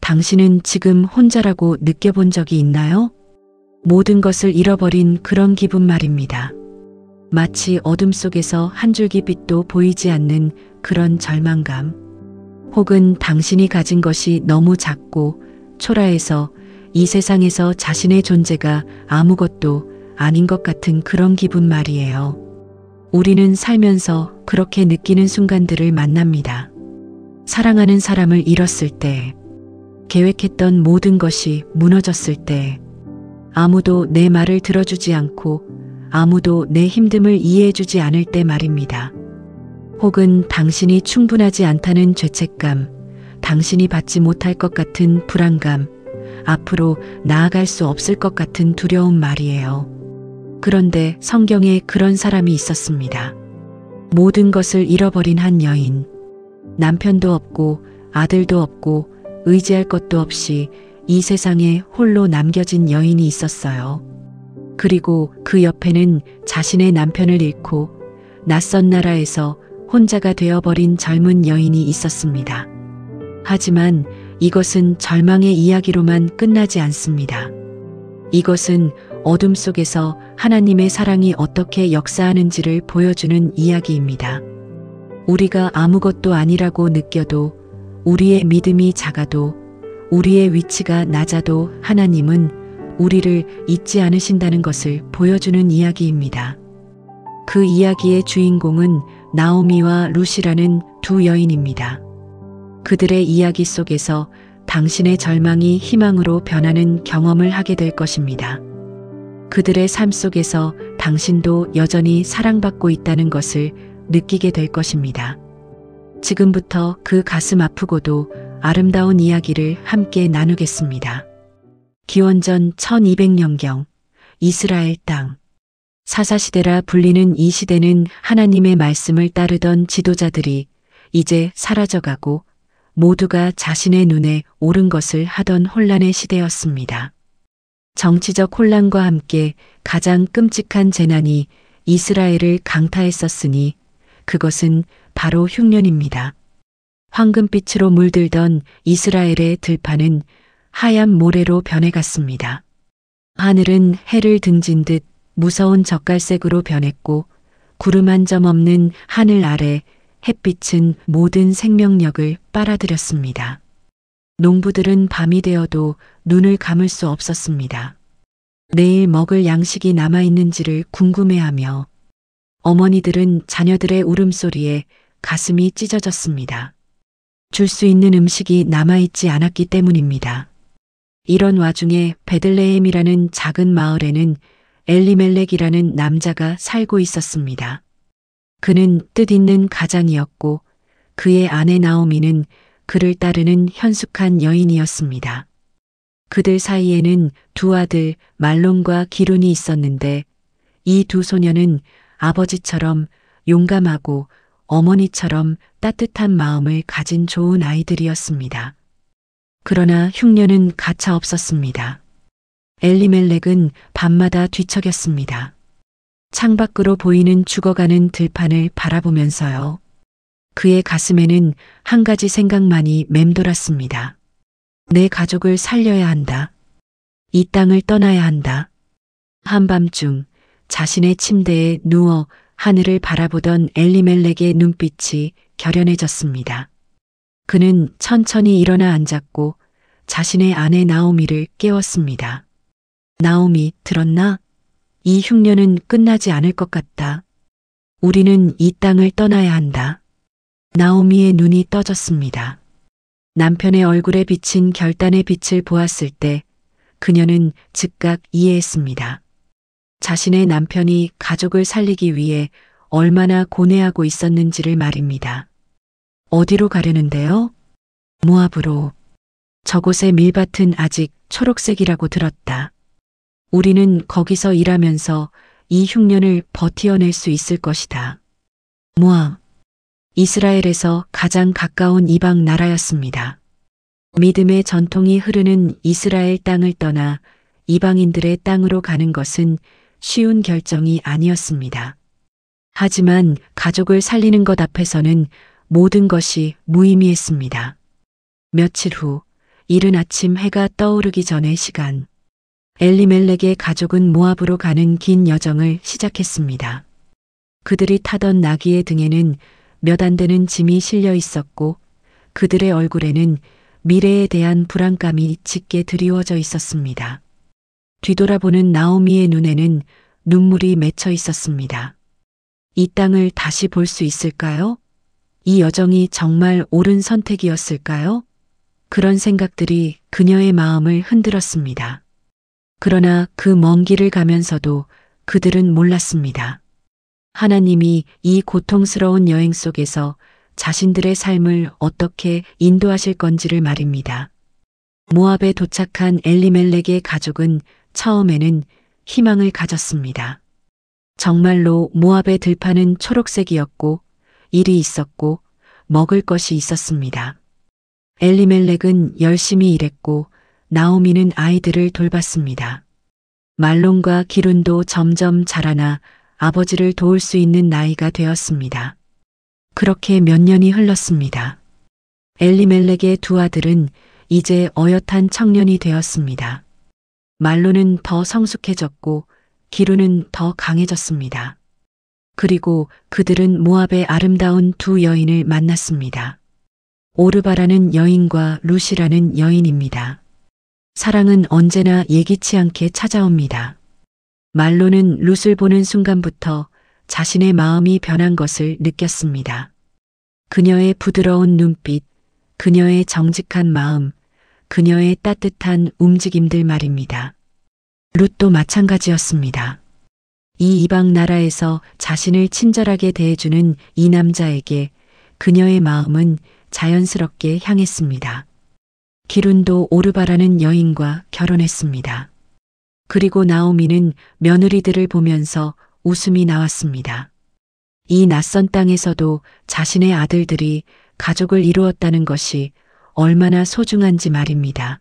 당신은 지금 혼자라고 느껴본 적이 있나요? 모든 것을 잃어버린 그런 기분 말입니다. 마치 어둠 속에서 한 줄기 빛도 보이지 않는 그런 절망감. 혹은 당신이 가진 것이 너무 작고 초라해서 이 세상에서 자신의 존재가 아무것도 아닌 것 같은 그런 기분 말이에요. 우리는 살면서 그렇게 느끼는 순간들을 만납니다. 사랑하는 사람을 잃었을 때, 계획했던 모든 것이 무너졌을 때, 아무도 내 말을 들어주지 않고 아무도 내 힘듦을 이해해주지 않을 때 말입니다. 혹은 당신이 충분하지 않다는 죄책감, 당신이 받지 못할 것 같은 불안감, 앞으로 나아갈 수 없을 것 같은 두려움 말이에요. 그런데 성경에 그런 사람이 있었습니다. 모든 것을 잃어버린 한 여인. 남편도 없고 아들도 없고 의지할 것도 없이 이 세상에 홀로 남겨진 여인이 있었어요. 그리고 그 옆에는 자신의 남편을 잃고 낯선 나라에서 혼자가 되어버린 젊은 여인이 있었습니다. 하지만 이것은 절망의 이야기로만 끝나지 않습니다. 이것은 어둠 속에서 하나님의 사랑이 어떻게 역사하는지를 보여주는 이야기입니다. 우리가 아무것도 아니라고 느껴도, 우리의 믿음이 작아도, 우리의 위치가 낮아도 하나님은 우리를 잊지 않으신다는 것을 보여주는 이야기입니다. 그 이야기의 주인공은 나오미와 룻이라는 두 여인입니다. 그들의 이야기 속에서 당신의 절망이 희망으로 변하는 경험을 하게 될 것입니다. 그들의 삶 속에서 당신도 여전히 사랑받고 있다는 것을 느끼게 될 것입니다. 지금부터 그 가슴 아프고도 아름다운 이야기를 함께 나누겠습니다. 기원전 1200년경 이스라엘 땅. 사사시대라 불리는 이 시대는 하나님의 말씀을 따르던 지도자들이 이제 사라져가고 모두가 자신의 눈에 옳은 것을 하던 혼란의 시대였습니다. 정치적 혼란과 함께 가장 끔찍한 재난이 이스라엘을 강타했었으니 그것은 바로 흉년입니다. 황금빛으로 물들던 이스라엘의 들판은 하얀 모래로 변해갔습니다. 하늘은 해를 등진 듯 무서운 젓갈색으로 변했고 구름 한 점 없는 하늘 아래 햇빛은 모든 생명력을 빨아들였습니다. 농부들은 밤이 되어도 눈을 감을 수 없었습니다. 내일 먹을 양식이 남아있는지를 궁금해하며 어머니들은 자녀들의 울음소리에 가슴이 찢어졌습니다. 줄 수 있는 음식이 남아있지 않았기 때문입니다. 이런 와중에 베들레헴이라는 작은 마을에는 엘리멜렉이라는 남자가 살고 있었습니다. 그는 뜻있는 가장이었고 그의 아내 나오미는 그를 따르는 현숙한 여인이었습니다. 그들 사이에는 두 아들 말론과 기룬이 있었는데 이 두 소녀는 아버지처럼 용감하고 어머니처럼 따뜻한 마음을 가진 좋은 아이들이었습니다. 그러나 흉년은 가차 없었습니다. 엘리멜렉은 밤마다 뒤척였습니다. 창밖으로 보이는 죽어가는 들판을 바라보면서요. 그의 가슴에는 한 가지 생각만이 맴돌았습니다. 내 가족을 살려야 한다. 이 땅을 떠나야 한다. 한밤중 자신의 침대에 누워 하늘을 바라보던 엘리멜렉의 눈빛이 결연해졌습니다. 그는 천천히 일어나 앉았고 자신의 아내 나오미를 깨웠습니다. 나오미, 들었나? 이 흉년은 끝나지 않을 것 같다. 우리는 이 땅을 떠나야 한다. 나오미의 눈이 떠졌습니다. 남편의 얼굴에 비친 결단의 빛을 보았을 때 그녀는 즉각 이해했습니다. 자신의 남편이 가족을 살리기 위해 얼마나 고뇌하고 있었는지를 말입니다. 어디로 가려는데요? 모압으로. 저곳의 밀밭은 아직 초록색이라고 들었다. 우리는 거기서 일하면서 이 흉년을 버티어낼 수 있을 것이다. 모압. 이스라엘에서 가장 가까운 이방 나라였습니다. 믿음의 전통이 흐르는 이스라엘 땅을 떠나 이방인들의 땅으로 가는 것은 쉬운 결정이 아니었습니다. 하지만 가족을 살리는 것 앞에서는 모든 것이 무의미했습니다. 며칠 후 이른 아침 해가 떠오르기 전의 시간. 엘리멜렉의 가족은 모압으로 가는 긴 여정을 시작했습니다. 그들이 타던 나귀의 등에는 몇 안 되는 짐이 실려 있었고 그들의 얼굴에는 미래에 대한 불안감이 짙게 드리워져 있었습니다. 뒤돌아보는 나오미의 눈에는 눈물이 맺혀 있었습니다. 이 땅을 다시 볼 수 있을까요? 이 여정이 정말 옳은 선택이었을까요? 그런 생각들이 그녀의 마음을 흔들었습니다. 그러나 그 먼 길을 가면서도 그들은 몰랐습니다. 하나님이 이 고통스러운 여행 속에서 자신들의 삶을 어떻게 인도하실 건지를 말입니다. 모압에 도착한 엘리멜렉의 가족은 처음에는 희망을 가졌습니다. 정말로 모압의 들판은 초록색이었고 일이 있었고 먹을 것이 있었습니다. 엘리멜렉은 열심히 일했고 나오미는 아이들을 돌봤습니다. 말론과 기룬도 점점 자라나 아버지를 도울 수 있는 나이가 되었습니다. 그렇게 몇 년이 흘렀습니다. 엘리멜렉의 두 아들은 이제 어엿한 청년이 되었습니다. 말론은 더 성숙해졌고 기룬은 더 강해졌습니다. 그리고 그들은 모압의 아름다운 두 여인을 만났습니다. 오르바라는 여인과 루시라는 여인입니다. 사랑은 언제나 예기치 않게 찾아옵니다. 말론은 룻을 보는 순간부터 자신의 마음이 변한 것을 느꼈습니다. 그녀의 부드러운 눈빛, 그녀의 정직한 마음, 그녀의 따뜻한 움직임들 말입니다. 룻도 마찬가지였습니다. 이 이방 나라에서 자신을 친절하게 대해주는 이 남자에게 그녀의 마음은 자연스럽게 향했습니다. 기룬도 오르바라는 여인과 결혼했습니다. 그리고 나오미는 며느리들을 보면서 웃음이 나왔습니다. 이 낯선 땅에서도 자신의 아들들이 가족을 이루었다는 것이 얼마나 소중한지 말입니다.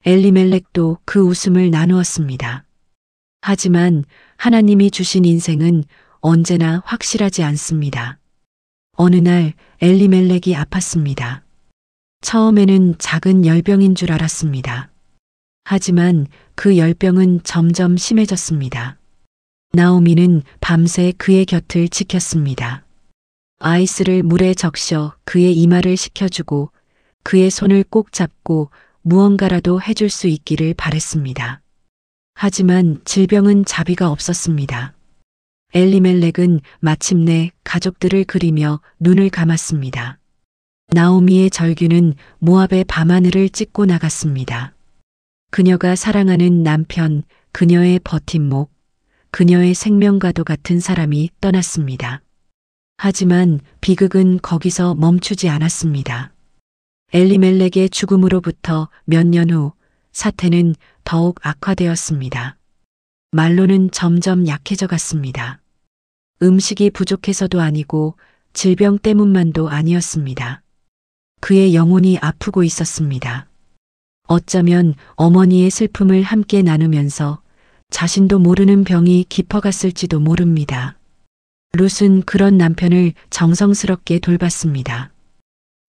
엘리멜렉도 그 웃음을 나누었습니다. 하지만 하나님이 주신 인생은 언제나 확실하지 않습니다. 어느 날 엘리멜렉이 아팠습니다. 처음에는 작은 열병인 줄 알았습니다. 하지만 그 열병은 점점 심해졌습니다. 나오미는 밤새 그의 곁을 지켰습니다. 아이스를 물에 적셔 그의 이마를 식혀주고 그의 손을 꼭 잡고 무언가라도 해줄 수 있기를 바랬습니다. 하지만 질병은 자비가 없었습니다. 엘리멜렉은 마침내 가족들을 그리며 눈을 감았습니다. 나오미의 절규는 모압의 밤하늘을 찢고 나갔습니다. 그녀가 사랑하는 남편, 그녀의 버팀목, 그녀의 생명과도 같은 사람이 떠났습니다. 하지만 비극은 거기서 멈추지 않았습니다. 엘리멜렉의 죽음으로부터 몇 년 후 사태는 더욱 악화되었습니다. 말론은 점점 약해져 갔습니다. 음식이 부족해서도 아니고 질병 때문만도 아니었습니다. 그의 영혼이 아프고 있었습니다. 어쩌면 어머니의 슬픔을 함께 나누면서 자신도 모르는 병이 깊어갔을지도 모릅니다. 룻은 그런 남편을 정성스럽게 돌봤습니다.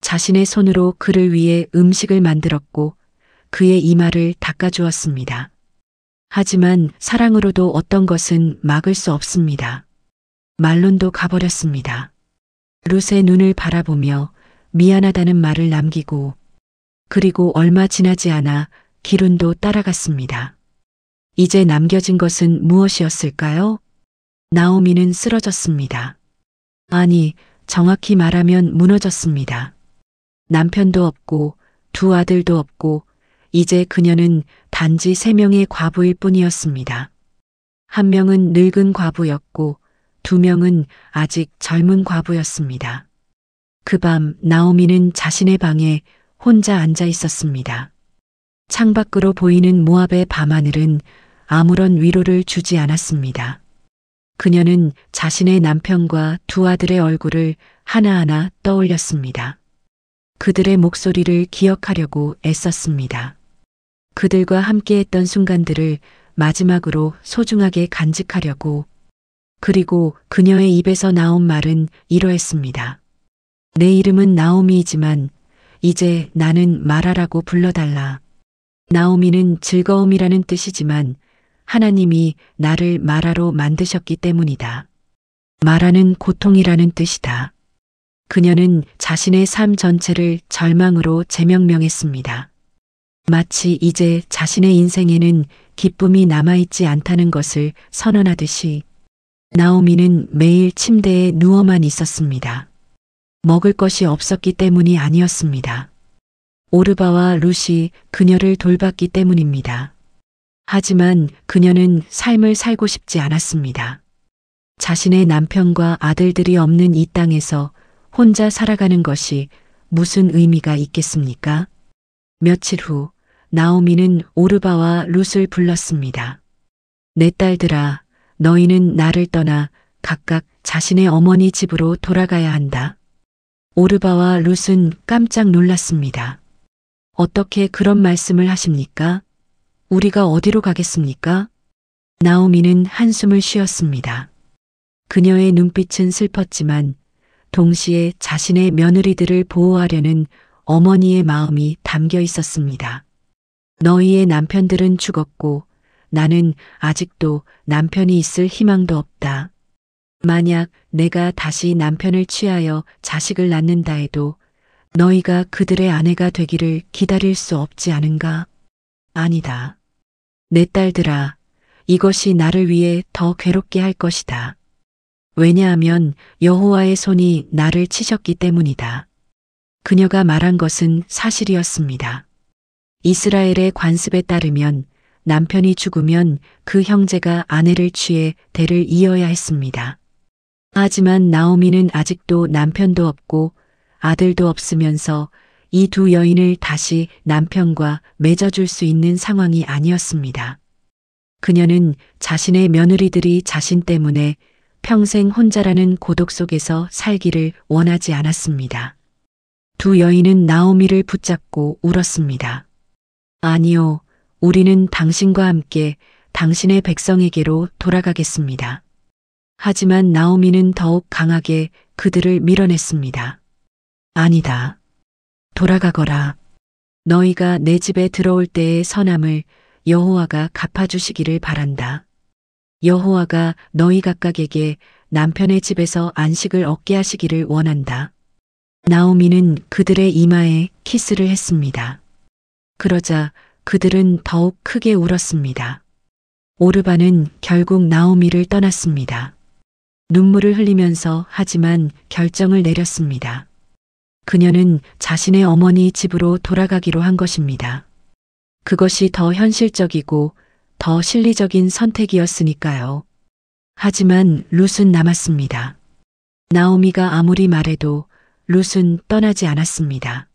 자신의 손으로 그를 위해 음식을 만들었고 그의 이마를 닦아주었습니다. 하지만 사랑으로도 어떤 것은 막을 수 없습니다. 말론도 가버렸습니다. 룻의 눈을 바라보며 미안하다는 말을 남기고 그리고 얼마 지나지 않아 기룬도 따라갔습니다. 이제 남겨진 것은 무엇이었을까요? 나오미는 쓰러졌습니다. 아니, 정확히 말하면 무너졌습니다. 남편도 없고 두 아들도 없고 이제 그녀는 단지 3명의 과부일 뿐이었습니다. 한 명은 늙은 과부였고 2명은 아직 젊은 과부였습니다. 그 밤 나오미는 자신의 방에 혼자 앉아 있었습니다. 창밖으로 보이는 모압의 밤하늘은 아무런 위로를 주지 않았습니다. 그녀는 자신의 남편과 두 아들의 얼굴을 하나하나 떠올렸습니다. 그들의 목소리를 기억하려고 애썼습니다. 그들과 함께했던 순간들을 마지막으로 소중하게 간직하려고. 그리고 그녀의 입에서 나온 말은 이러했습니다. 내 이름은 나오미이지만 이제 나는 마라라고 불러달라. 나오미는 즐거움이라는 뜻이지만 하나님이 나를 마라로 만드셨기 때문이다. 마라는 고통이라는 뜻이다. 그녀는 자신의 삶 전체를 절망으로 재명명했습니다. 마치 이제 자신의 인생에는 기쁨이 남아있지 않다는 것을 선언하듯이 나오미는 매일 침대에 누워만 있었습니다. 먹을 것이 없었기 때문이 아니었습니다. 오르바와 룻이 그녀를 돌봤기 때문입니다. 하지만 그녀는 삶을 살고 싶지 않았습니다. 자신의 남편과 아들들이 없는 이 땅에서 혼자 살아가는 것이 무슨 의미가 있겠습니까? 며칠 후 나오미는 오르바와 룻을 불렀습니다. 내 딸들아, 너희는 나를 떠나 각각 자신의 어머니 집으로 돌아가야 한다. 오르바와 룻은 깜짝 놀랐습니다. 어떻게 그런 말씀을 하십니까? 우리가 어디로 가겠습니까? 나오미는 한숨을 쉬었습니다. 그녀의 눈빛은 슬펐지만 동시에 자신의 며느리들을 보호하려는 어머니의 마음이 담겨 있었습니다. 너희의 남편들은 죽었고 나는 아직도 남편이 있을 희망도 없다. 만약 내가 다시 남편을 취하여 자식을 낳는다 해도 너희가 그들의 아내가 되기를 기다릴 수 없지 않은가? 아니다. 내 딸들아, 이것이 나를 위해 더 괴롭게 할 것이다. 왜냐하면 여호와의 손이 나를 치셨기 때문이다. 그녀가 말한 것은 사실이었습니다. 이스라엘의 관습에 따르면 남편이 죽으면 그 형제가 아내를 취해 대를 이어야 했습니다. 하지만 나오미는 아직도 남편도 없고 아들도 없으면서 이 두 여인을 다시 남편과 맺어줄 수 있는 상황이 아니었습니다. 그녀는 자신의 며느리들이 자신 때문에 평생 혼자라는 고독 속에서 살기를 원하지 않았습니다. 두 여인은 나오미를 붙잡고 울었습니다. 아니요, 우리는 당신과 함께 당신의 백성에게로 돌아가겠습니다. 하지만 나오미는 더욱 강하게 그들을 밀어냈습니다. 아니다. 돌아가거라. 너희가 내 집에 들어올 때의 선함을 여호와가 갚아주시기를 바란다. 여호와가 너희 각각에게 남편의 집에서 안식을 얻게 하시기를 원한다. 나오미는 그들의 이마에 키스를 했습니다. 그러자 그들은 더욱 크게 울었습니다. 오르바는 결국 나오미를 떠났습니다. 눈물을 흘리면서 하지만 결정을 내렸습니다. 그녀는 자신의 어머니 집으로 돌아가기로 한 것입니다. 그것이 더 현실적이고 더 실리적인 선택이었으니까요. 하지만 룻은 남았습니다. 나오미가 아무리 말해도 룻은 떠나지 않았습니다.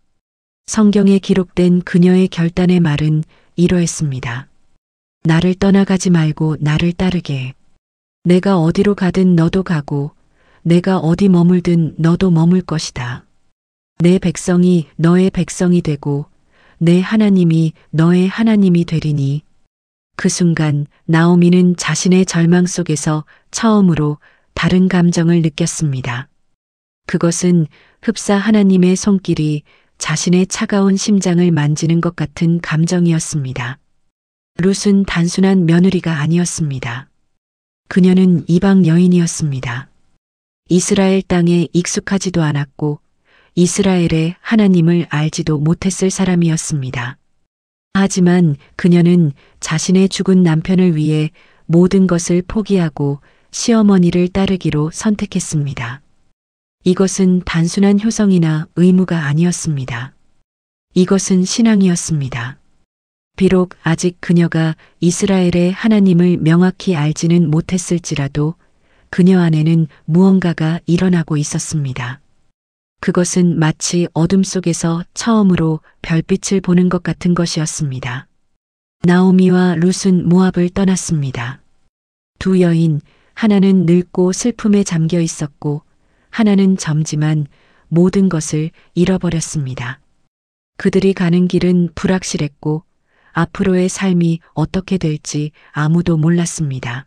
성경에 기록된 그녀의 결단의 말은 이러했습니다. 나를 떠나가지 말고 나를 따르게. 내가 어디로 가든 너도 가고 내가 어디 머물든 너도 머물 것이다. 내 백성이 너의 백성이 되고 내 하나님이 너의 하나님이 되리니. 그 순간 나오미는 자신의 절망 속에서 처음으로 다른 감정을 느꼈습니다. 그것은 흡사 하나님의 손길이 자신의 차가운 심장을 만지는 것 같은 감정이었습니다. 룻은 단순한 며느리가 아니었습니다. 그녀는 이방 여인이었습니다. 이스라엘 땅에 익숙하지도 않았고 이스라엘의 하나님을 알지도 못했을 사람이었습니다. 하지만 그녀는 자신의 죽은 남편을 위해 모든 것을 포기하고 시어머니를 따르기로 선택했습니다. 이것은 단순한 효성이나 의무가 아니었습니다. 이것은 신앙이었습니다. 비록 아직 그녀가 이스라엘의 하나님을 명확히 알지는 못했을지라도 그녀 안에는 무언가가 일어나고 있었습니다. 그것은 마치 어둠 속에서 처음으로 별빛을 보는 것 같은 것이었습니다. 나오미와 룻은 모압을 떠났습니다. 두 여인, 하나는 늙고 슬픔에 잠겨 있었고 하나는 젊지만 모든 것을 잃어버렸습니다. 그들이 가는 길은 불확실했고 앞으로의 삶이 어떻게 될지 아무도 몰랐습니다.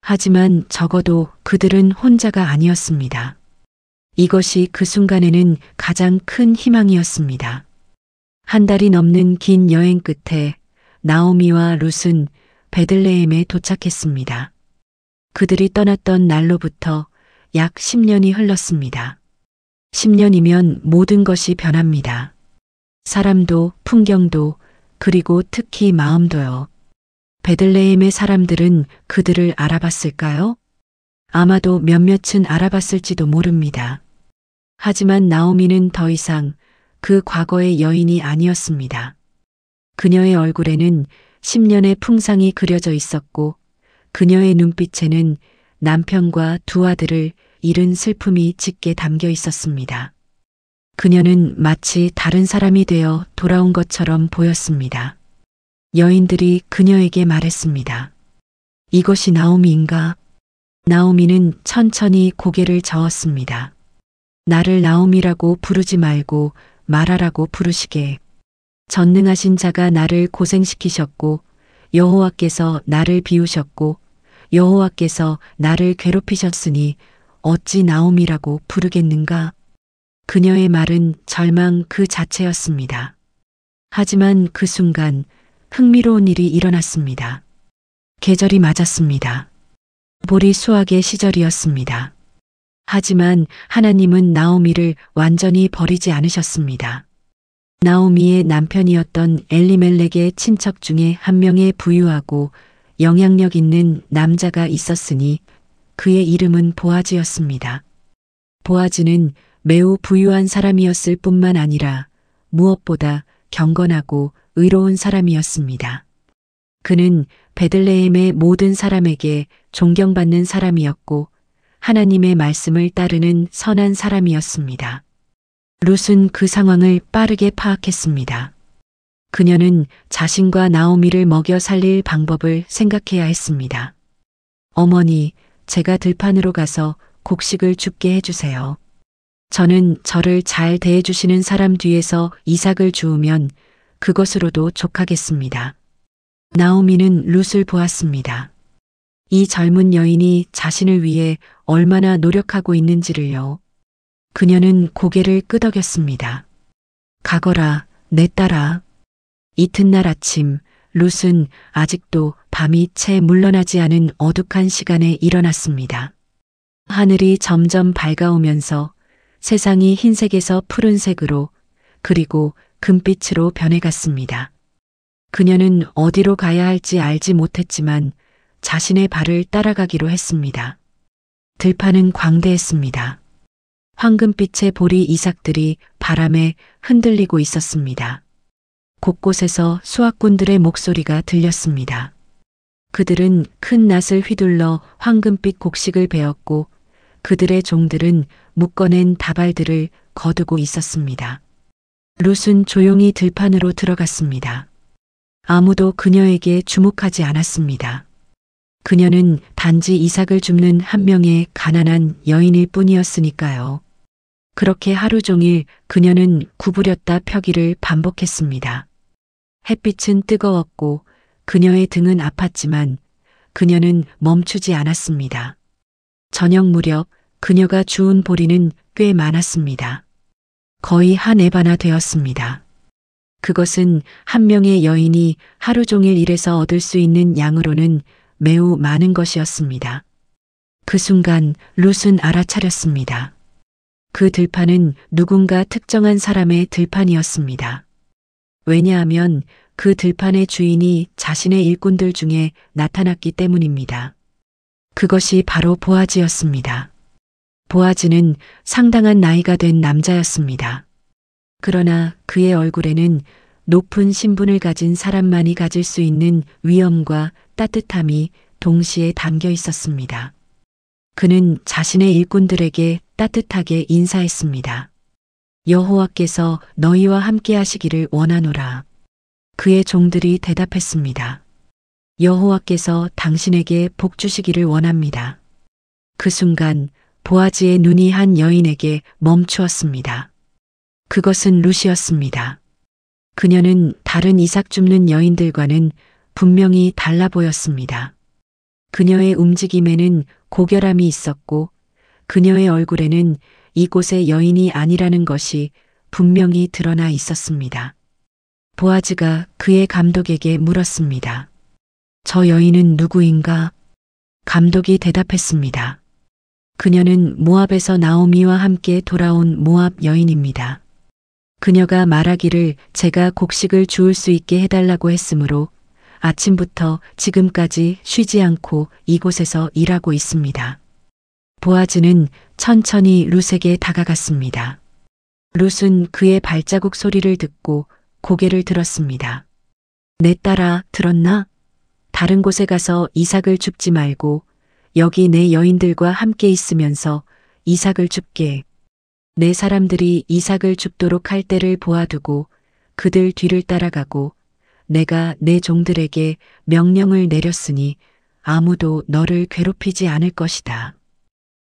하지만 적어도 그들은 혼자가 아니었습니다. 이것이 그 순간에는 가장 큰 희망이었습니다. 한 달이 넘는 긴 여행 끝에 나오미와 룻은 베들레헴에 도착했습니다. 그들이 떠났던 날로부터 약 10년이 흘렀습니다. 10년이면 모든 것이 변합니다. 사람도 풍경도 그리고 특히 마음도요. 베들레헴의 사람들은 그들을 알아봤을까요? 아마도 몇몇은 알아봤을지도 모릅니다. 하지만 나오미는 더 이상 그 과거의 여인이 아니었습니다. 그녀의 얼굴에는 10년의 풍상이 그려져 있었고 그녀의 눈빛에는 남편과 두 아들을 잃은 슬픔이 짙게 담겨 있었습니다. 그녀는 마치 다른 사람이 되어 돌아온 것처럼 보였습니다. 여인들이 그녀에게 말했습니다. 이것이 나오미인가? 나오미는 천천히 고개를 저었습니다. 나를 나오미라고 부르지 말고 마라라고 부르시게. 전능하신 자가 나를 고생시키셨고 여호와께서 나를 비우셨고 여호와께서 나를 괴롭히셨으니 어찌 나오미라고 부르겠는가? 그녀의 말은 절망 그 자체였습니다. 하지만 그 순간 흥미로운 일이 일어났습니다. 계절이 맞았습니다. 보리 수확의 시절이었습니다. 하지만 하나님은 나오미를 완전히 버리지 않으셨습니다. 나오미의 남편이었던 엘리멜렉의 친척 중에 한 명의 부유하고 영향력 있는 남자가 있었으니 그의 이름은 보아즈였습니다. 보아즈는 매우 부유한 사람이었을 뿐만 아니라 무엇보다 경건하고 의로운 사람이었습니다. 그는 베들레헴의 모든 사람에게 존경받는 사람이었고 하나님의 말씀을 따르는 선한 사람이었습니다. 룻은 그 상황을 빠르게 파악했습니다. 그녀는 자신과 나오미를 먹여 살릴 방법을 생각해야 했습니다. 어머니, 제가 들판으로 가서 곡식을 줍게 해주세요. 저는 저를 잘 대해주시는 사람 뒤에서 이삭을 주우면 그것으로도 족하겠습니다. 나오미는 룻을 보았습니다. 이 젊은 여인이 자신을 위해 얼마나 노력하고 있는지를요. 그녀는 고개를 끄덕였습니다. 가거라, 내 딸아. 이튿날 아침, 룻은 아직도 밤이 채 물러나지 않은 어둑한 시간에 일어났습니다. 하늘이 점점 밝아오면서 세상이 흰색에서 푸른색으로 그리고 금빛으로 변해갔습니다. 그녀는 어디로 가야 할지 알지 못했지만 자신의 발을 따라가기로 했습니다. 들판은 광대했습니다. 황금빛의 보리 이삭들이 바람에 흔들리고 있었습니다. 곳곳에서 수확꾼들의 목소리가 들렸습니다. 그들은 큰 낫을 휘둘러 황금빛 곡식을 베었고 그들의 종들은 묶어낸 다발들을 거두고 있었습니다. 룻은 조용히 들판으로 들어갔습니다. 아무도 그녀에게 주목하지 않았습니다. 그녀는 단지 이삭을 줍는 한 명의 가난한 여인일 뿐이었으니까요. 그렇게 하루 종일 그녀는 구부렸다 펴기를 반복했습니다. 햇빛은 뜨거웠고 그녀의 등은 아팠지만 그녀는 멈추지 않았습니다. 저녁 무렵 그녀가 주운 보리는 꽤 많았습니다. 거의 한 에바나 되었습니다. 그것은 한 명의 여인이 하루 종일 일해서 얻을 수 있는 양으로는 매우 많은 것이었습니다. 그 순간 룻은 알아차렸습니다. 그 들판은 누군가 특정한 사람의 들판이었습니다. 왜냐하면 그 들판의 주인이 자신의 일꾼들 중에 나타났기 때문입니다. 그것이 바로 보아즈였습니다. 보아즈는 상당한 나이가 된 남자였습니다. 그러나 그의 얼굴에는 높은 신분을 가진 사람만이 가질 수 있는 위엄과 따뜻함이 동시에 담겨 있었습니다. 그는 자신의 일꾼들에게 따뜻하게 인사했습니다. 여호와께서 너희와 함께 하시기를 원하노라. 그의 종들이 대답했습니다. 여호와께서 당신에게 복 주시기를 원합니다. 그 순간 보아즈의 눈이 한 여인에게 멈추었습니다. 그것은 룻이었습니다. 그녀는 다른 이삭 줍는 여인들과는 분명히 달라 보였습니다. 그녀의 움직임에는 고결함이 있었고 그녀의 얼굴에는 이곳의 여인이 아니라는 것이 분명히 드러나 있었습니다. 보아즈가 그의 감독에게 물었습니다. 저 여인은 누구인가? 감독이 대답했습니다. 그녀는 모압에서 나오미와 함께 돌아온 모압 여인입니다. 그녀가 말하기를 제가 곡식을 주울 수 있게 해달라고 했으므로 아침부터 지금까지 쉬지 않고 이곳에서 일하고 있습니다. 보아즈는 천천히 룻에게 다가갔습니다. 룻은 그의 발자국 소리를 듣고 고개를 들었습니다. 내 딸아, 들었나? 다른 곳에 가서 이삭을 줍지 말고 여기 내 여인들과 함께 있으면서 이삭을 줍게. 내 사람들이 이삭을 줍도록 할 때를 보아두고 그들 뒤를 따라가고 내가 내 종들에게 명령을 내렸으니 아무도 너를 괴롭히지 않을 것이다.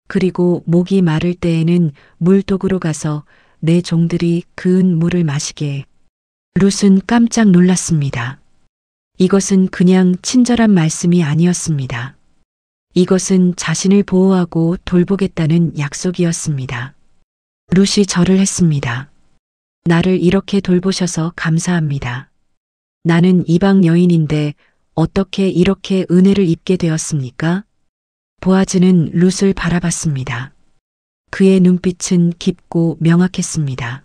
그리고 목이 마를 때에는 물독으로 가서 내 종들이 그은 물을 마시게. 룻은 깜짝 놀랐습니다. 이것은 그냥 친절한 말씀이 아니었습니다. 이것은 자신을 보호하고 돌보겠다는 약속이었습니다. 룻이 절을 했습니다. 나를 이렇게 돌보셔서 감사합니다. 나는 이방 여인인데 어떻게 이렇게 은혜를 입게 되었습니까? 보아즈는 룻을 바라봤습니다. 그의 눈빛은 깊고 명확했습니다.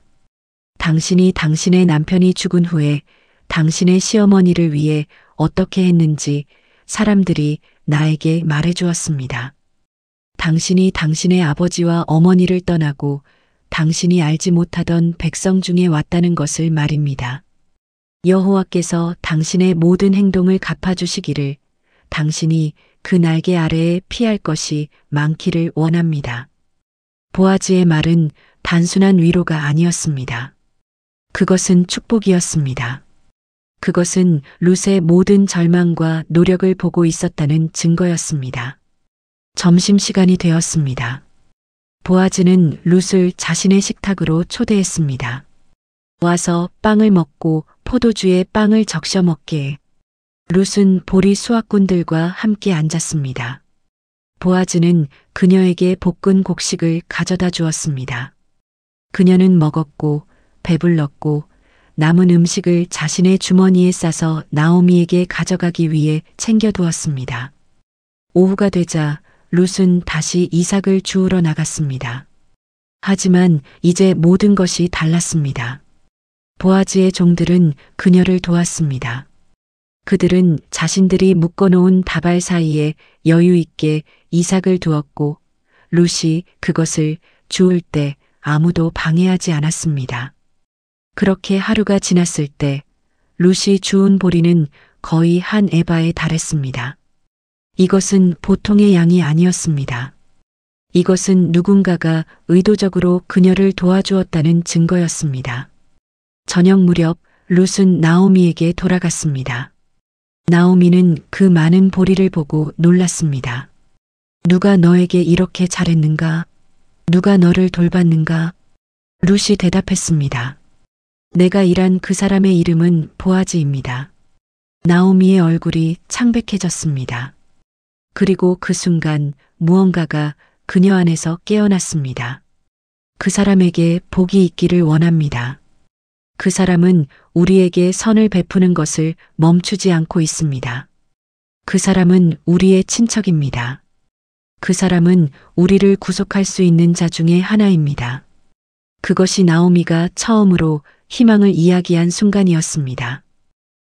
당신이 당신의 남편이 죽은 후에 당신의 시어머니를 위해 어떻게 했는지 사람들이 나에게 말해주었습니다. 당신이 당신의 아버지와 어머니를 떠나고 당신이 알지 못하던 백성 중에 왔다는 것을 말입니다. 여호와께서 당신의 모든 행동을 갚아주시기를 당신이 그 날개 아래에 피할 것이 많기를 원합니다. 보아즈의 말은 단순한 위로가 아니었습니다. 그것은 축복이었습니다. 그것은 룻의 모든 절망과 노력을 보고 있었다는 증거였습니다. 점심시간이 되었습니다. 보아즈는 룻을 자신의 식탁으로 초대했습니다. 와서 빵을 먹고 포도주에 빵을 적셔 먹게. 룻은 보리 수확꾼들과 함께 앉았습니다. 보아즈는 그녀에게 볶은 곡식을 가져다 주었습니다. 그녀는 먹었고 배불렀고 남은 음식을 자신의 주머니에 싸서 나오미에게 가져가기 위해 챙겨두었습니다. 오후가 되자 룻은 다시 이삭을 주우러 나갔습니다. 하지만 이제 모든 것이 달랐습니다. 보아즈의 종들은 그녀를 도왔습니다. 그들은 자신들이 묶어놓은 다발 사이에 여유 있게 이삭을 두었고 룻이 그것을 주울 때 아무도 방해하지 않았습니다. 그렇게 하루가 지났을 때 룻이 주운 보리는 거의 한 에바에 달했습니다. 이것은 보통의 양이 아니었습니다. 이것은 누군가가 의도적으로 그녀를 도와주었다는 증거였습니다. 저녁 무렵 룻은 나오미에게 돌아갔습니다. 나오미는 그 많은 보리를 보고 놀랐습니다. 누가 너에게 이렇게 잘했는가? 누가 너를 돌봤는가? 룻이 대답했습니다. 내가 일한 그 사람의 이름은 보아즈입니다. 나오미의 얼굴이 창백해졌습니다. 그리고 그 순간 무언가가 그녀 안에서 깨어났습니다. 그 사람에게 복이 있기를 원합니다. 그 사람은 우리에게 선을 베푸는 것을 멈추지 않고 있습니다. 그 사람은 우리의 친척입니다. 그 사람은 우리를 구속할 수 있는 자 중에 하나입니다. 그것이 나오미가 처음으로 희망을 이야기한 순간이었습니다.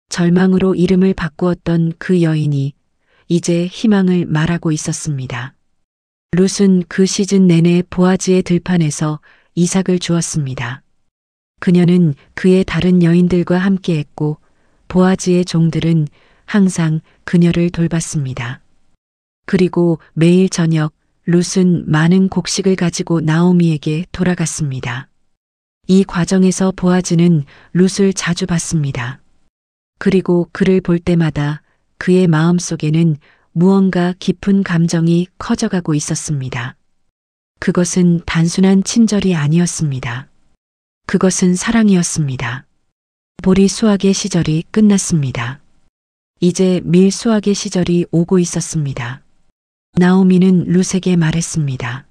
절망으로 이름을 바꾸었던 그 여인이 이제 희망을 말하고 있었습니다. 룻은 그 시즌 내내 보아즈의 들판에서 이삭을 주었습니다. 그녀는 그의 다른 여인들과 함께했고 보아즈의 종들은 항상 그녀를 돌봤습니다. 그리고 매일 저녁 룻은 많은 곡식을 가지고 나오미에게 돌아갔습니다. 이 과정에서 보아즈는 룻을 자주 봤습니다. 그리고 그를 볼 때마다 그의 마음속에는 무언가 깊은 감정이 커져가고 있었습니다. 그것은 단순한 친절이 아니었습니다. 그것은 사랑이었습니다. 보리 수확의 시절이 끝났습니다. 이제 밀 수확의 시절이 오고 있었습니다. 나오미는 룻에게 말했습니다.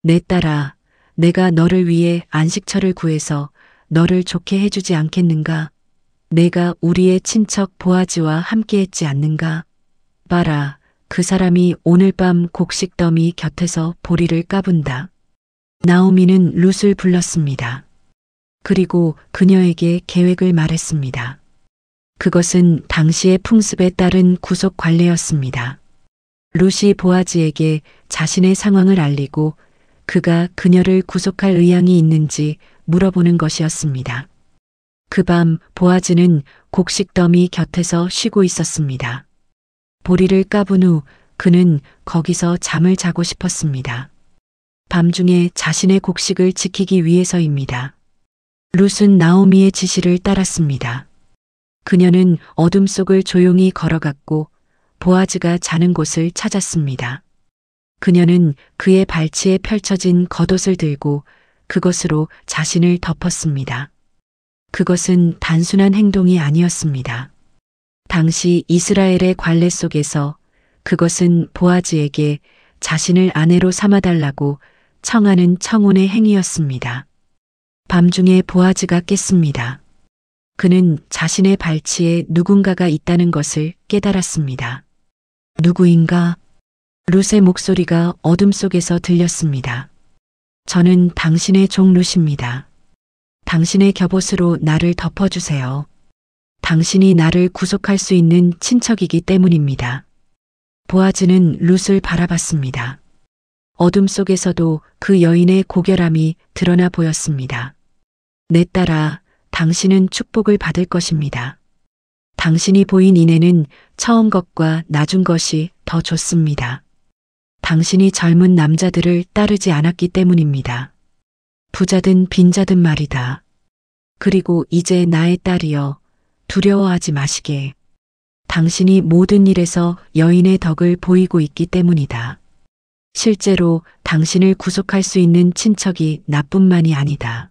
내 딸아, 내가 너를 위해 안식처를 구해서 너를 좋게 해주지 않겠는가? 내가 우리의 친척 보아즈와 함께했지 않는가? 봐라, 그 사람이 오늘 밤 곡식더미 곁에서 보리를 까분다. 나오미는 룻을 불렀습니다. 그리고 그녀에게 계획을 말했습니다. 그것은 당시의 풍습에 따른 구속 관례였습니다. 룻이 보아즈에게 자신의 상황을 알리고 그가 그녀를 구속할 의향이 있는지 물어보는 것이었습니다. 그 밤 보아즈는 곡식더미 곁에서 쉬고 있었습니다. 보리를 까분 후 그는 거기서 잠을 자고 싶었습니다. 밤중에 자신의 곡식을 지키기 위해서입니다. 룻은 나오미의 지시를 따랐습니다. 그녀는 어둠 속을 조용히 걸어갔고 보아즈가 자는 곳을 찾았습니다. 그녀는 그의 발치에 펼쳐진 겉옷을 들고 그것으로 자신을 덮었습니다. 그것은 단순한 행동이 아니었습니다. 당시 이스라엘의 관례 속에서 그것은 보아즈에게 자신을 아내로 삼아달라고 청하는 청혼의 행위였습니다. 밤중에 보아즈가 깼습니다. 그는 자신의 발치에 누군가가 있다는 것을 깨달았습니다. 누구인가? 룻의 목소리가 어둠 속에서 들렸습니다. 저는 당신의 종 룻입니다. 당신의 겹옷으로 나를 덮어주세요. 당신이 나를 구속할 수 있는 친척이기 때문입니다. 보아즈는 룻을 바라봤습니다. 어둠 속에서도 그 여인의 고결함이 드러나 보였습니다. 내 딸아, 당신은 축복을 받을 것입니다. 당신이 보인 이내는 처음 것과 나중 것이 더 좋습니다. 당신이 젊은 남자들을 따르지 않았기 때문입니다. 부자든 빈자든 말이다. 그리고 이제 나의 딸이여, 두려워하지 마시게. 당신이 모든 일에서 여인의 덕을 보이고 있기 때문이다. 실제로 당신을 구속할 수 있는 친척이 나뿐만이 아니다.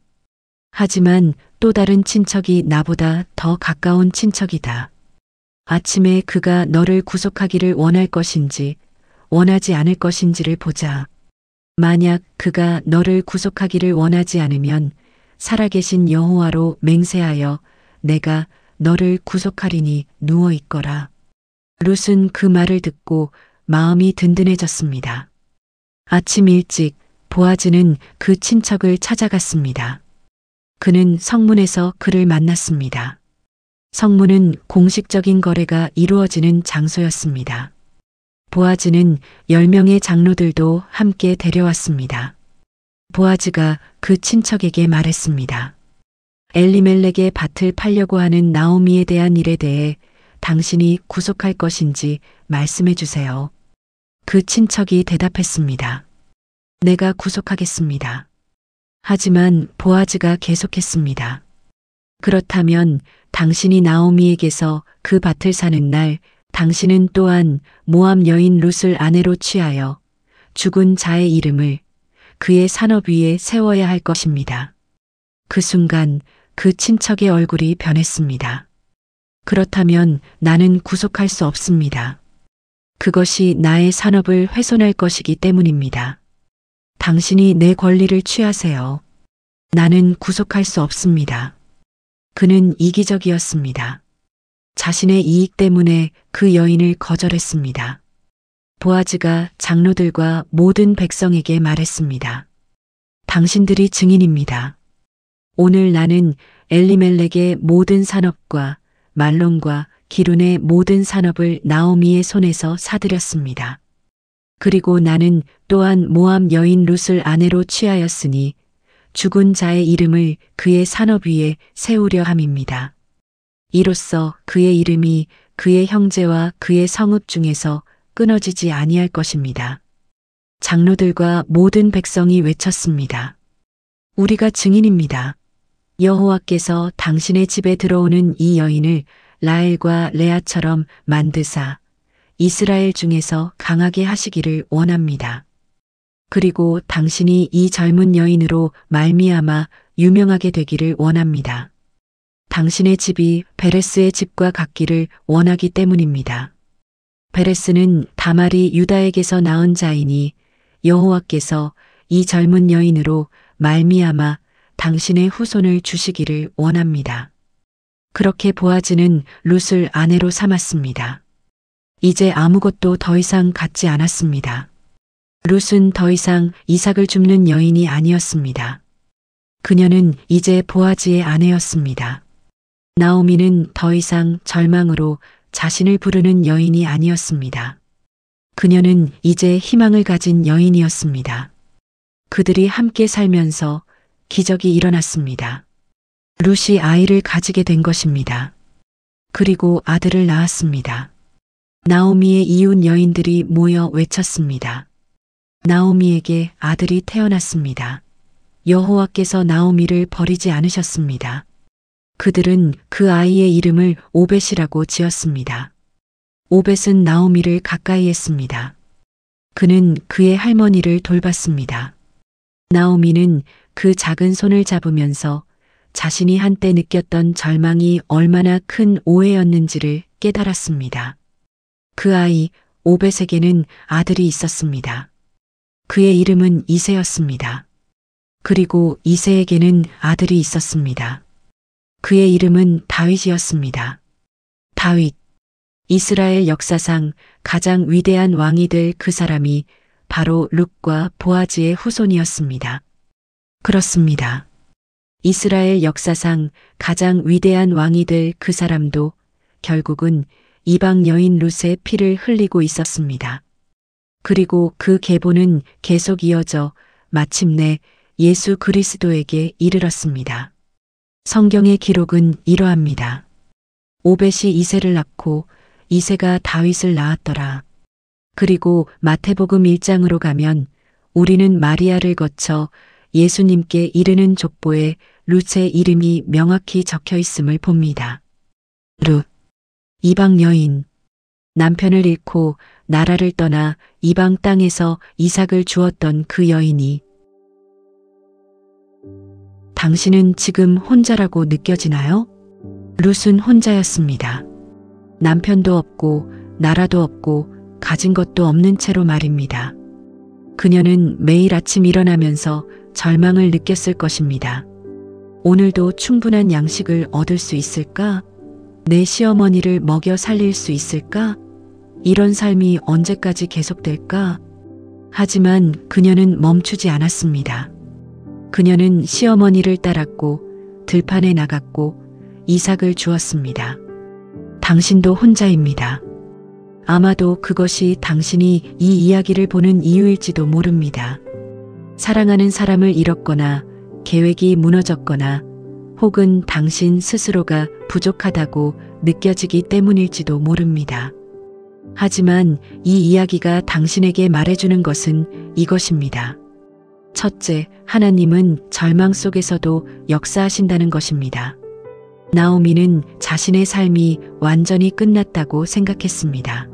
하지만 또 다른 친척이 나보다 더 가까운 친척이다. 아침에 그가 너를 구속하기를 원할 것인지 원하지 않을 것인지를 보자. 만약 그가 너를 구속하기를 원하지 않으면 살아계신 여호와로 맹세하여 내가 너를 구속하리니 누워 있거라. 룻은 그 말을 듣고 마음이 든든해졌습니다. 아침 일찍 보아즈는 그 친척을 찾아갔습니다. 그는 성문에서 그를 만났습니다. 성문은 공식적인 거래가 이루어지는 장소였습니다. 보아즈는 10명의 장로들도 함께 데려왔습니다. 보아즈가 그 친척에게 말했습니다. 엘리멜렉의 밭을 팔려고 하는 나오미에 대한 일에 대해 당신이 구속할 것인지 말씀해 주세요. 그 친척이 대답했습니다. 내가 구속하겠습니다. 하지만 보아즈가 계속했습니다. 그렇다면 당신이 나오미에게서 그 밭을 사는 날 당신은 또한 모압 여인 룻을 아내로 취하여 죽은 자의 이름을 그의 산업 위에 세워야 할 것입니다. 그 순간 그 친척의 얼굴이 변했습니다. 그렇다면 나는 구속할 수 없습니다. 그것이 나의 산업을 훼손할 것이기 때문입니다. 당신이 내 권리를 취하세요. 나는 구속할 수 없습니다. 그는 이기적이었습니다. 자신의 이익 때문에 그 여인을 거절했습니다. 보아즈가 장로들과 모든 백성에게 말했습니다. 당신들이 증인입니다. 오늘 나는 엘리멜렉의 모든 산업과 말론과 기룬의 모든 산업을 나오미의 손에서 사들였습니다. 그리고 나는 또한 모압 여인 룻을 아내로 취하였으니 죽은 자의 이름을 그의 산업 위에 세우려 함입니다. 이로써 그의 이름이 그의 형제와 그의 성읍 중에서 끊어지지 아니할 것입니다. 장로들과 모든 백성이 외쳤습니다. 우리가 증인입니다. 여호와께서 당신의 집에 들어오는 이 여인을 라헬과 레아처럼 만드사 이스라엘 중에서 강하게 하시기를 원합니다. 그리고 당신이 이 젊은 여인으로 말미암아 유명하게 되기를 원합니다. 당신의 집이 베레스의 집과 같기를 원하기 때문입니다. 베레스는 다말이 유다에게서 낳은 자이니 여호와께서 이 젊은 여인으로 말미암아 당신의 후손을 주시기를 원합니다. 그렇게 보아즈는 룻을 아내로 삼았습니다. 이제 아무것도 더 이상 갖지 않았습니다. 룻은 더 이상 이삭을 줍는 여인이 아니었습니다. 그녀는 이제 보아즈의 아내였습니다. 나오미는 더 이상 절망으로 자신을 부르는 여인이 아니었습니다. 그녀는 이제 희망을 가진 여인이었습니다. 그들이 함께 살면서 기적이 일어났습니다. 룻이 아이를 가지게 된 것입니다. 그리고 아들을 낳았습니다. 나오미의 이웃 여인들이 모여 외쳤습니다. 나오미에게 아들이 태어났습니다. 여호와께서 나오미를 버리지 않으셨습니다. 그들은 그 아이의 이름을 오벳이라고 지었습니다. 오벳은 나오미를 가까이 했습니다. 그는 그의 할머니를 돌봤습니다. 나오미는 그 작은 손을 잡으면서 자신이 한때 느꼈던 절망이 얼마나 큰 오해였는지를 깨달았습니다. 그 아이 오벳에게는 아들이 있었습니다. 그의 이름은 이새였습니다. 그리고 이새에게는 아들이 있었습니다. 그의 이름은 다윗이었습니다. 다윗. 이스라엘 역사상 가장 위대한 왕이 될 그 사람이 바로 룻과 보아즈의 후손이었습니다. 그렇습니다. 이스라엘 역사상 가장 위대한 왕이 될 그 사람도 결국은 이방 여인 룻의 피를 흘리고 있었습니다. 그리고 그 계보는 계속 이어져 마침내 예수 그리스도에게 이르렀습니다. 성경의 기록은 이러합니다. 오벳이 이새를 낳고 이새가 다윗을 낳았더라. 그리고 마태복음 1장으로 가면 우리는 마리아를 거쳐 예수님께 이르는 족보에 룻의 이름이 명확히 적혀 있음을 봅니다. 룻, 이방 여인, 남편을 잃고 나라를 떠나 이방 땅에서 이삭을 주었던 그 여인이 당신은 지금 혼자라고 느껴지나요? 룻은 혼자였습니다. 남편도 없고 나라도 없고 가진 것도 없는 채로 말입니다. 그녀는 매일 아침 일어나면서 절망을 느꼈을 것입니다. 오늘도 충분한 양식을 얻을 수 있을까? 내 시어머니를 먹여 살릴 수 있을까? 이런 삶이 언제까지 계속될까? 하지만 그녀는 멈추지 않았습니다. 그녀는 시어머니를 따랐고 들판에 나갔고 이삭을 주었습니다. 당신도 혼자입니다. 아마도 그것이 당신이 이 이야기를 보는 이유일지도 모릅니다. 사랑하는 사람을 잃었거나 계획이 무너졌거나 혹은 당신 스스로가 부족하다고 느껴지기 때문일지도 모릅니다. 하지만 이 이야기가 당신에게 말해주는 것은 이것입니다. 첫째, 하나님은 절망 속에서도 역사하신다는 것입니다. 나오미는 자신의 삶이 완전히 끝났다고 생각했습니다.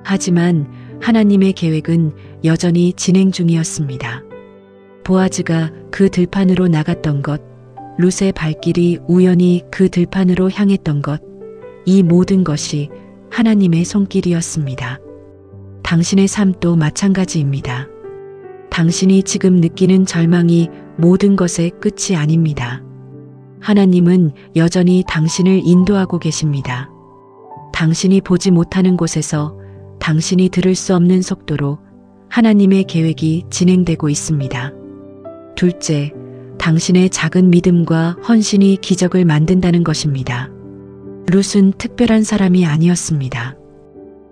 하지만 하나님의 계획은 여전히 진행 중이었습니다. 보아즈가 그 들판으로 나갔던 것, 룻의 발길이 우연히 그 들판으로 향했던 것, 이 모든 것이 하나님의 손길이었습니다. 당신의 삶도 마찬가지입니다. 당신이 지금 느끼는 절망이 모든 것의 끝이 아닙니다. 하나님은 여전히 당신을 인도하고 계십니다. 당신이 보지 못하는 곳에서 당신이 들을 수 없는 속도로 하나님의 계획이 진행되고 있습니다. 둘째, 당신의 작은 믿음과 헌신이 기적을 만든다는 것입니다. 룻은 특별한 사람이 아니었습니다.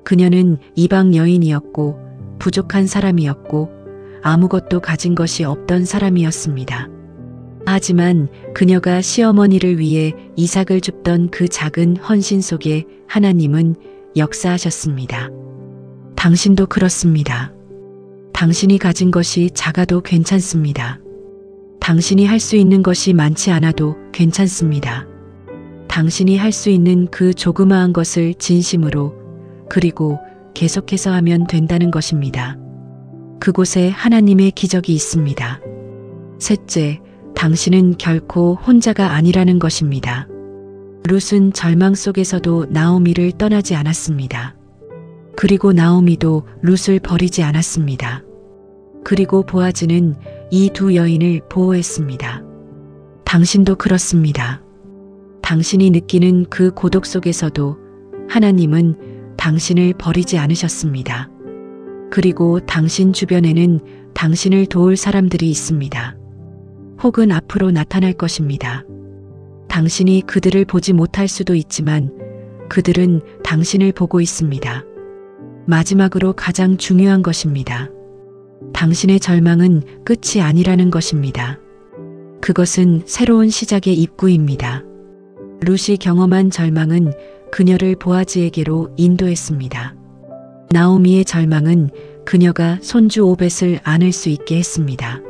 그녀는 이방 여인이었고 부족한 사람이었고 아무것도 가진 것이 없던 사람이었습니다. 하지만 그녀가 시어머니를 위해 이삭을 줍던 그 작은 헌신 속에 하나님은 역사하셨습니다. 당신도 그렇습니다. 당신이 가진 것이 작아도 괜찮습니다. 당신이 할 수 있는 것이 많지 않아도 괜찮습니다. 당신이 할 수 있는 그 조그마한 것을 진심으로 그리고 계속해서 하면 된다는 것입니다. 그곳에 하나님의 기적이 있습니다. 셋째, 당신은 결코 혼자가 아니라는 것입니다. 룻은 절망 속에서도 나오미를 떠나지 않았습니다. 그리고 나오미도 룻을 버리지 않았습니다. 그리고 보아즈는 이 두 여인을 보호했습니다. 당신도 그렇습니다. 당신이 느끼는 그 고독 속에서도 하나님은 당신을 버리지 않으셨습니다. 그리고 당신 주변에는 당신을 도울 사람들이 있습니다. 혹은 앞으로 나타날 것입니다. 당신이 그들을 보지 못할 수도 있지만 그들은 당신을 보고 있습니다. 마지막으로 가장 중요한 것입니다. 당신의 절망은 끝이 아니라는 것입니다. 그것은 새로운 시작의 입구입니다. 룻이 경험한 절망은 그녀를 보아즈에게로 인도했습니다. 나오미의 절망은 그녀가 손주 오벳을 안을 수 있게 했습니다.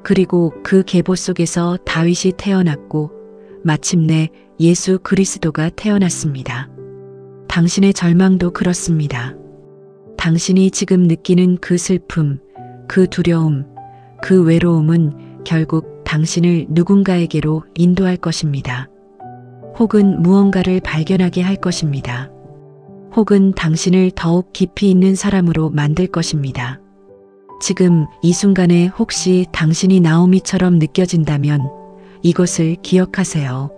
그리고 그 계보 속에서 다윗이 태어났고 마침내 예수 그리스도가 태어났습니다. 당신의 절망도 그렇습니다. 당신이 지금 느끼는 그 슬픔, 그 두려움, 그 외로움은 결국 당신을 누군가에게로 인도할 것입니다. 혹은 무언가를 발견하게 할 것입니다. 혹은 당신을 더욱 깊이 있는 사람으로 만들 것입니다. 지금 이 순간에 혹시 당신이 나오미처럼 느껴진다면 이것을 기억하세요.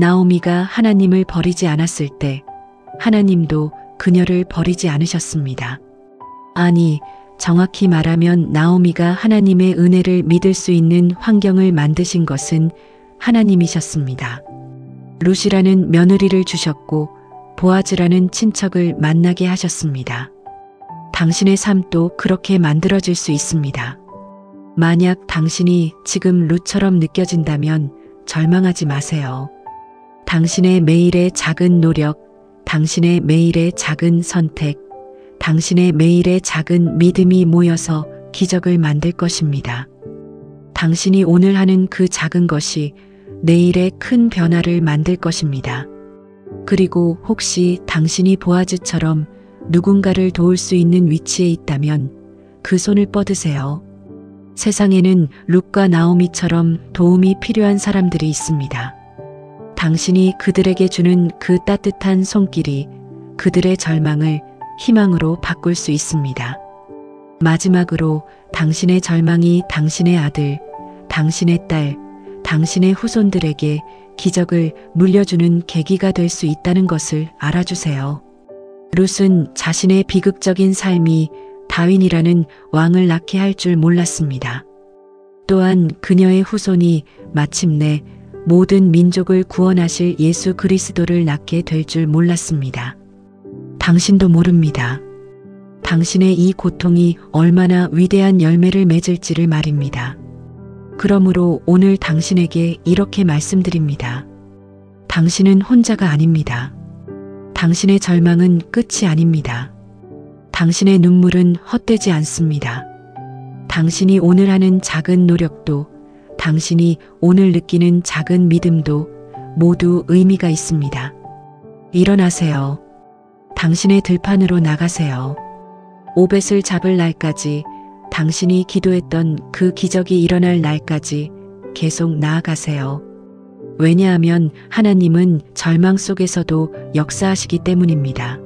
나오미가 하나님을 버리지 않았을 때 하나님도 그녀를 버리지 않으셨습니다. 아니, 정확히 말하면 나오미가 하나님의 은혜를 믿을 수 있는 환경을 만드신 것은 하나님이셨습니다. 룻이라는 며느리를 주셨고 보아즈라는 친척을 만나게 하셨습니다. 당신의 삶도 그렇게 만들어질 수 있습니다. 만약 당신이 지금 룻처럼 느껴진다면 절망하지 마세요. 당신의 매일의 작은 노력, 당신의 매일의 작은 선택, 당신의 매일의 작은 믿음이 모여서 기적을 만들 것입니다. 당신이 오늘 하는 그 작은 것이 내일의 큰 변화를 만들 것입니다. 그리고 혹시 당신이 보아즈처럼 누군가를 도울 수 있는 위치에 있다면 그 손을 뻗으세요. 세상에는 룻과 나오미처럼 도움이 필요한 사람들이 있습니다. 당신이 그들에게 주는 그 따뜻한 손길이 그들의 절망을 희망으로 바꿀 수 있습니다. 마지막으로 당신의 절망이 당신의 아들, 당신의 딸, 당신의 후손들에게 기적을 물려주는 계기가 될 수 있다는 것을 알아주세요. 룻은 자신의 비극적인 삶이 다윈이라는 왕을 낳게 할 줄 몰랐습니다. 또한 그녀의 후손이 마침내 모든 민족을 구원하실 예수 그리스도를 낳게 될 줄 몰랐습니다. 당신도 모릅니다. 당신의 이 고통이 얼마나 위대한 열매를 맺을지를 말입니다. 그러므로 오늘 당신에게 이렇게 말씀드립니다. 당신은 혼자가 아닙니다. 당신의 절망은 끝이 아닙니다. 당신의 눈물은 헛되지 않습니다. 당신이 오늘 하는 작은 노력도, 당신이 오늘 느끼는 작은 믿음도 모두 의미가 있습니다. 일어나세요. 당신의 들판으로 나가세요. 오벳을 잡을 날까지, 당신이 기도했던 그 기적이 일어날 날까지 계속 나아가세요. 왜냐하면 하나님은 절망 속에서도 역사하시기 때문입니다.